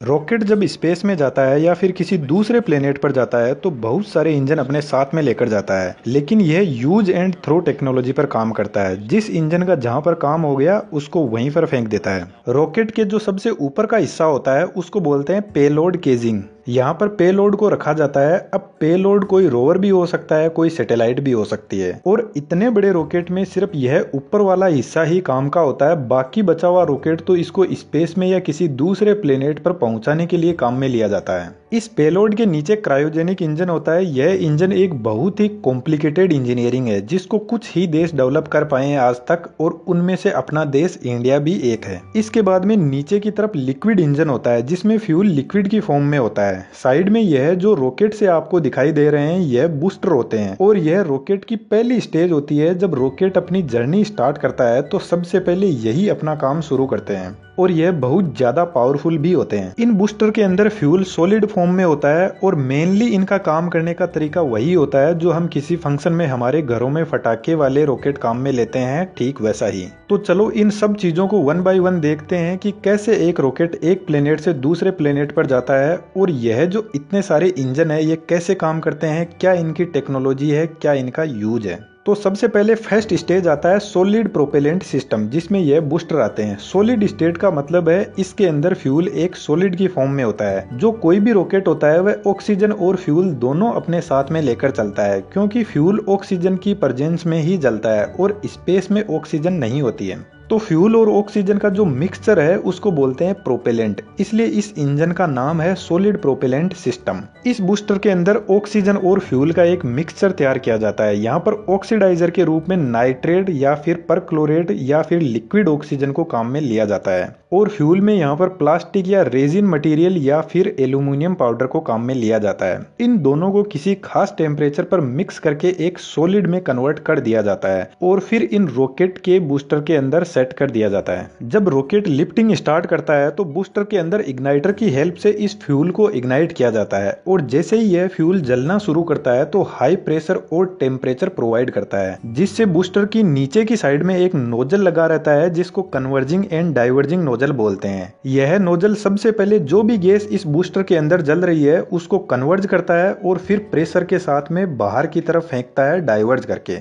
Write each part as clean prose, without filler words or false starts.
Rocket जब space में जाता है या फिर किसी दूसरे प्लेनेट पर जाता है तो बहुत सारे इंजन अपने साथ में लेकर जाता है, लेकिन यह यूज एंड थ्रो टेक्नोलॉजी पर काम करता है। जिस इंजन का जहां पर काम हो गया उसको वहीं पर फेंक देता है। रॉकेट के जो सबसे ऊपर का हिस्सा होता है उसको बोलते हैं पेलोड केजिंग। यहाँ पर पेलोड को रखा जाता है। अब पेलोड कोई रोवर भी हो सकता है, कोई सैटेलाइट भी हो सकती है, और इतने बड़े रॉकेट में सिर्फ यह ऊपर वाला हिस्सा ही काम का होता है। बाकी बचा हुआ रॉकेट तो इसको स्पेस में या किसी दूसरे प्लेनेट पर पहुंचाने के लिए काम में लिया जाता है। इस पेलोड के नीचे क्रायोजेनिक इंजन होता है। यह इंजन एक बहुत ही कॉम्प्लिकेटेड इंजीनियरिंग है जिसको कुछ ही देश डेवलप कर पाए हैं आज तक, और उनमें से अपना देश इंडिया भी एक है। इसके बाद में नीचे की तरफ लिक्विड इंजन होता है जिसमें फ्यूल लिक्विड की फॉर्म में होता है। साइड में यह जो रॉकेट से आपको दिखाई दे रहे हैं यह बूस्टर होते हैं, और यह रॉकेट की पहली स्टेज होती है। जब रॉकेट अपनी जर्नी स्टार्ट करता है तो सबसे पहले यही अपना काम शुरू करते हैं, और यह बहुत ज्यादा पावरफुल भी होते हैं। इन बूस्टर के अंदर फ्यूल सॉलिड फॉर्म में होता है, और मेनली इनका काम करने का तरीका वही होता है जो हम किसी फंक्शन में हमारे घरों में फटाके वाले रॉकेट काम में लेते हैं, ठीक वैसा ही। तो चलो इन सब चीजों को वन बाय वन देखते हैं कि कैसे एक रॉकेट एक प्लेनेट से दूसरे प्लेनेट पर जाता है, और यह जो इतने सारे इंजन है ये कैसे काम करते हैं, क्या इनकी टेक्नोलॉजी है, क्या इनका यूज है। तो सबसे पहले फर्स्ट स्टेज आता है सॉलिड प्रोपेलेंट सिस्टम, जिसमें यह बूस्टर आते हैं। सॉलिड स्टेट का मतलब है इसके अंदर फ्यूल एक सॉलिड की फॉर्म में होता है। जो कोई भी रॉकेट होता है वह ऑक्सीजन और फ्यूल दोनों अपने साथ में लेकर चलता है, क्योंकि फ्यूल ऑक्सीजन की प्रेजेंस में ही जलता है और स्पेस में ऑक्सीजन नहीं होती है। तो फ्यूल और ऑक्सीजन का जो मिक्सचर है उसको बोलते हैं प्रोपेलेंट, इसलिए इस इंजन का नाम है सॉलिड प्रोपेलेंट सिस्टम। इस बूस्टर के अंदर ऑक्सीजन और फ्यूल का एक मिक्सचर तैयार किया जाता है। यहाँ पर ऑक्सीडाइजर के रूप में नाइट्रेट या फिर परक्लोरेट या फिर लिक्विड ऑक्सीजन को काम में लिया जाता है, और फ्यूल में यहाँ पर प्लास्टिक या रेजिन मटेरियल या फिर एल्यूमिनियम पाउडर को काम में लिया जाता है। इन दोनों को किसी खास टेम्परेचर पर मिक्स करके एक सॉलिड में कन्वर्ट कर दिया जाता है, और फिर इन रॉकेट के बूस्टर के अंदर सेट कर दिया जाता है। जब रॉकेट लिफ्टिंग स्टार्ट करता है तो बूस्टर के अंदर इग्नाइटर की हेल्प से इस फ्यूल को इग्नाइट किया जाता है, और जैसे ही यह फ्यूल जलना शुरू करता है तो हाई प्रेशर और टेम्परेचर प्रोवाइड करता है, जिससे बूस्टर की नीचे की साइड में एक नोजल लगा रहता है जिसको कन्वर्जिंग एंड डाइवर्जिंग नोजल बोलते हैं। यह नोजल सबसे पहले जो भी गैस इस बूस्टर के अंदर जल रही है उसको कन्वर्ज करता है, और फिर प्रेशर के साथ में बाहर की तरफ फेंकता है डाइवर्ज करके।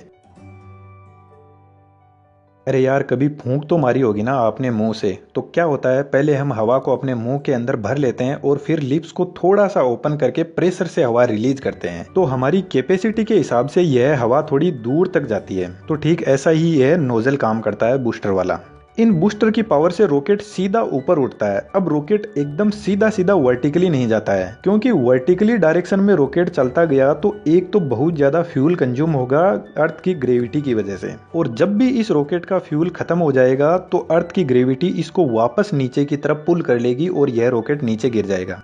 अरे यार, कभी फूंक तो मारी होगी ना आपने मुंह से। तो क्या होता है, पहले हम हवा को अपने मुंह के अंदर भर लेते हैं और फिर लिप्स को थोड़ा सा ओपन करके प्रेशर से हवा रिलीज करते हैं। तो हमारी कैपेसिटी के हिसाब से यह हवा थोड़ी दूर तक जाती है। तो ठीक ऐसा ही यह नोजल काम करता है बूस्टर वाला। इन बूस्टर की पावर से रॉकेट सीधा ऊपर उठता है। अब रॉकेट एकदम सीधा सीधा वर्टिकली नहीं जाता है, क्योंकि वर्टिकली डायरेक्शन में रॉकेट चलता गया तो एक तो बहुत ज्यादा फ्यूल कंज्यूम होगा अर्थ की ग्रेविटी की वजह से, और जब भी इस रॉकेट का फ्यूल खत्म हो जाएगा तो अर्थ की ग्रेविटी इसको वापस नीचे की तरफ पुल कर लेगी और यह रॉकेट नीचे गिर जाएगा।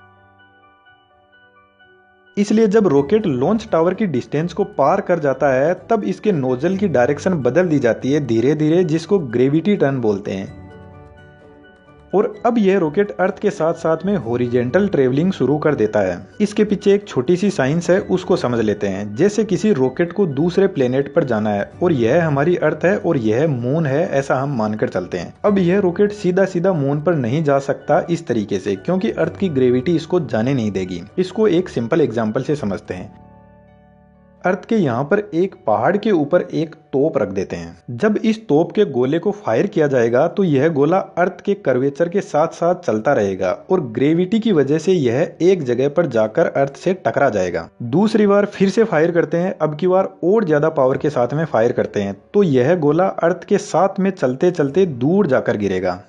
इसलिए जब रॉकेट लॉन्च टावर की डिस्टेंस को पार कर जाता है तब इसके नोजल की डायरेक्शन बदल दी जाती है धीरे धीरे, जिसको ग्रेविटी टर्न बोलते हैं। और अब यह रॉकेट अर्थ के साथ साथ में हॉरिजेंटल ट्रेवलिंग शुरू कर देता है। इसके पीछे एक छोटी सी साइंस है, उसको समझ लेते हैं। जैसे किसी रॉकेट को दूसरे प्लेनेट पर जाना है और यह हमारी अर्थ है और यह मून है, ऐसा हम मानकर चलते हैं। अब यह रॉकेट सीधा सीधा मून पर नहीं जा सकता इस तरीके से, क्योंकि अर्थ की ग्रेविटी इसको जाने नहीं देगी। इसको एक सिंपल एग्जाम्पल से समझते हैं। अर्थ के यहाँ पर एक पहाड़ के ऊपर एक तोप रख देते हैं। जब इस तोप के गोले को फायर किया जाएगा तो यह गोला अर्थ के कर्वेचर के साथ साथ चलता रहेगा, और ग्रेविटी की वजह से यह एक जगह पर जाकर अर्थ से टकरा जाएगा। दूसरी बार फिर से फायर करते हैं, अब की बार और ज्यादा पावर के साथ में फायर करते हैं, तो यह गोला अर्थ के साथ में चलते चलते दूर जाकर गिरेगा।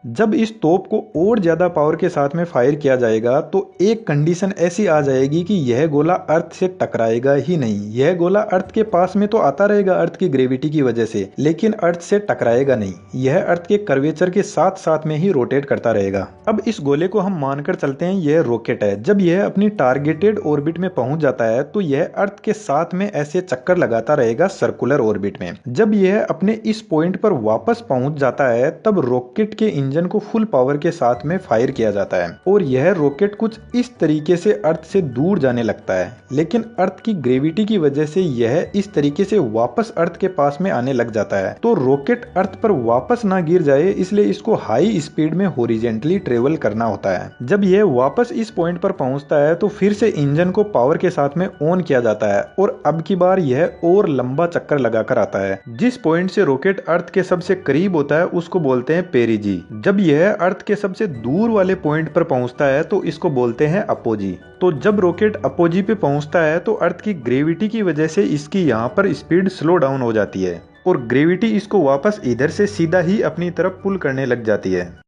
जब इस तोप को और ज्यादा पावर के साथ में फायर किया जाएगा तो एक कंडीशन ऐसी आ जाएगी कि यह गोला अर्थ से टकराएगा ही नहीं। यह गोला अर्थ के पास में तो आता रहेगा अर्थ की ग्रेविटी की वजह से, लेकिन अर्थ से टकराएगा नहीं। यह अर्थ के कर्वेचर के साथ साथ में ही रोटेट करता रहेगा। अब इस गोले को हम मानकर चलते हैं यह रॉकेट है। जब यह अपनी टारगेटेड ऑर्बिट में पहुंच जाता है तो यह अर्थ के साथ में ऐसे चक्कर लगाता रहेगा सर्कुलर ऑर्बिट में। जब यह अपने इस पॉइंट पर वापस पहुंच जाता है तब रॉकेट के इंजन को फुल पावर के साथ में फायर किया जाता है और यह रॉकेट कुछ इस तरीके से अर्थ से दूर जाने लगता है, लेकिन अर्थ की ग्रेविटी की वजह से यह इस तरीके से वापस अर्थ के पास में आने लग जाता है। तो रॉकेट अर्थ पर वापस ना गिर जाए इसलिए इसको हाई स्पीड में हॉरिजॉन्टली ट्रेवल करना होता है। जब यह वापस इस पॉइंट पर पहुंचता है तो फिर से इंजन को पावर के साथ में ऑन किया जाता है और अब की बार यह और लंबा चक्कर लगाकर आता है। जिस पॉइंट से रॉकेट अर्थ के सबसे करीब होता है उसको बोलते हैं पेरिजी। जब यह अर्थ के सबसे दूर वाले पॉइंट पर पहुंचता है तो इसको बोलते हैं अपोजी। तो जब रॉकेट अपोजी पे पहुंचता है तो अर्थ की ग्रेविटी की वजह से इसकी यहाँ पर स्पीड स्लो डाउन हो जाती है और ग्रेविटी इसको वापस इधर से सीधा ही अपनी तरफ पुल करने लग जाती है।